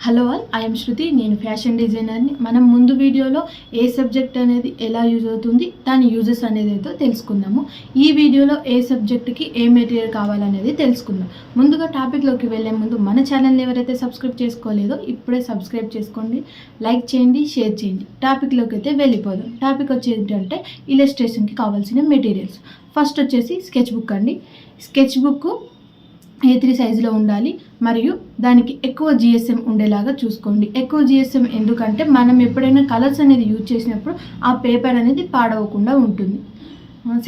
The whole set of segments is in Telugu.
హలో ఆల్, ఐఎమ్ శృతి. నేను ఫ్యాషన్ డిజైనర్ని. మనం ముందు వీడియోలో ఏ సబ్జెక్ట్ అనేది ఎలా యూజ్ అవుతుంది, దాని యూజెస్ అనేది అయితే తెలుసుకుందాము. ఈ వీడియోలో ఏ సబ్జెక్ట్కి ఏ మెటీరియల్ కావాలనేది తెలుసుకుందాం. ముందుగా టాపిక్లోకి వెళ్ళే ముందు మన ఛానల్ని ఎవరైతే సబ్స్క్రైబ్ చేసుకోలేదో ఇప్పుడే సబ్స్క్రైబ్ చేసుకోండి, లైక్ చేయండి, షేర్ చేయండి. టాపిక్లోకి అయితే వెళ్ళిపోదాం. టాపిక్ వచ్చి ఏంటంటే ఇలస్ట్రేషన్కి కావాల్సిన మెటీరియల్స్. ఫస్ట్ వచ్చేసి స్కెచ్ బుక్ అండి. స్కెచ్ బుక్ A3 సైజులో ఉండాలి మరియు దానికి ఎక్కువ జిఎస్ఎం ఉండేలాగా చూసుకోండి. ఎక్కువ జిఎస్ఎం ఎందుకంటే మనం ఎప్పుడైనా కలర్స్ అనేది యూజ్ చేసినప్పుడు ఆ పేపర్ అనేది పాడవకుండా ఉంటుంది.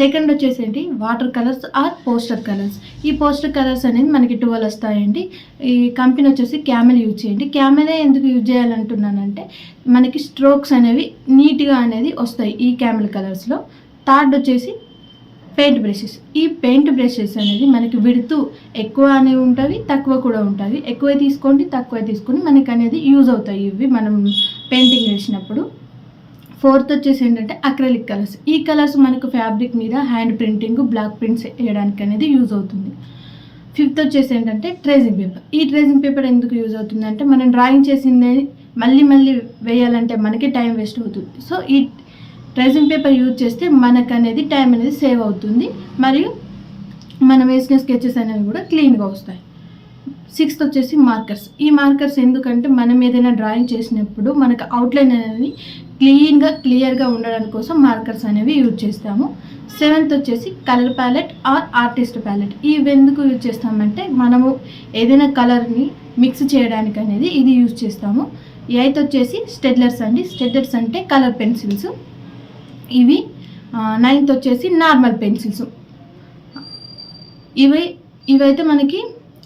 సెకండ్ వచ్చేసి ఏంటి, water colours or poster colours. ఈ పోస్టర్ కలర్స్ అనేది మనకి 12 వస్తాయండి. ఈ కంపెనీ వచ్చేసి క్యామెల్ యూజ్ చేయండి. క్యామెలే ఎందుకు యూజ్ చేయాలంటున్నానంటే మనకి స్ట్రోక్స్ అనేవి నీట్గా అనేది వస్తాయి ఈ క్యామెల్ కలర్స్లో. థర్డ్ వచ్చేసి పెయింట్ బ్రషెస్. ఈ పెయింట్ బ్రషెస్ అనేది మనకి విడుతూ ఎక్కువ అనేవి ఉంటాయి, తక్కువ కూడా ఉంటాయి. ఎక్కువ తీసుకోండి, తక్కువ తీసుకొని మనకి అనేది యూజ్ అవుతాయి ఇవి మనం పెయింటింగ్ వేసినప్పుడు. ఫోర్త్ వచ్చేసి ఏంటంటే అక్రిలిక్ కలర్స్. ఈ కలర్స్ మనకు ఫ్యాబ్రిక్ మీద హ్యాండ్ ప్రింటింగ్, బ్లాక్ ప్రింట్స్ వేయడానికి అనేది యూజ్ అవుతుంది. ఫిఫ్త్ వచ్చేసి ఏంటంటే ట్రేసింగ్ పేపర్. ఈ ట్రేసింగ్ పేపర్ ఎందుకు యూజ్ అవుతుంది అంటే మనం డ్రాయింగ్ చేసింది మళ్ళీ వేయాలంటే మనకి టైం వేస్ట్ అవుతుంది. సో ఈ ట్రేసింగ్ పేపర్ యూజ్ చేస్తే మనకు అనేది టైం అనేది సేవ్ అవుతుంది మరియు మనం వేసిన స్కెచెస్ అనేవి కూడా క్లీన్గా వస్తాయి. సిక్స్త్ వచ్చేసి మార్కర్స్. ఈ మార్కర్స్ ఎందుకంటే మనం ఏదైనా డ్రాయింగ్ చేసినప్పుడు మనకు అవుట్లైన్ అనేది క్లియర్గా ఉండడానికి కోసం మార్కర్స్ అనేవి యూజ్ చేస్తాము. సెవెంత్ వచ్చేసి colour palette or artist palette. ఇవి ఎందుకు యూజ్ చేస్తామంటే మనము ఏదైనా కలర్ని మిక్స్ చేయడానికి అనేది ఇది యూజ్ చేస్తాము. ఎయిత్ వచ్చేసి స్టెడ్లర్స్ అండి. స్టెడ్లర్స్ అంటే కలర్ పెన్సిల్స్ ఇవి. నైన్త్ వచ్చేసి నార్మల్ పెన్సిల్స్. ఇవైతే మనకి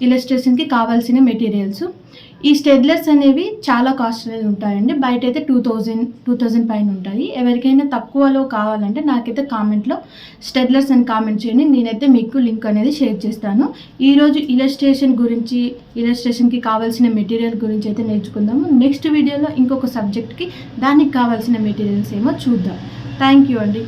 ఇలస్ట్రేషన్కి కావాల్సిన మెటీరియల్స్. ఈ స్టెడ్లర్స్ అనేవి చాలా కాస్ట్ అనేది ఉంటాయండి. బయట అయితే 2000 పైన ఉంటాయి. ఎవరికైనా తక్కువలో కావాలంటే నాకైతే కామెంట్లో స్టెడ్లర్స్ అని కామెంట్ చేయండి, నేనైతే మీకు లింక్ అనేది షేర్ చేస్తాను. ఈరోజు ఇలస్ట్రేషన్కి కావాల్సిన మెటీరియల్ గురించి అయితే నేర్చుకుందాము. నెక్స్ట్ వీడియోలో ఇంకొక సబ్జెక్ట్కి దానికి కావాల్సిన మెటీరియల్స్ ఏమో చూద్దాం. థ్యాంక్ యూ అండి.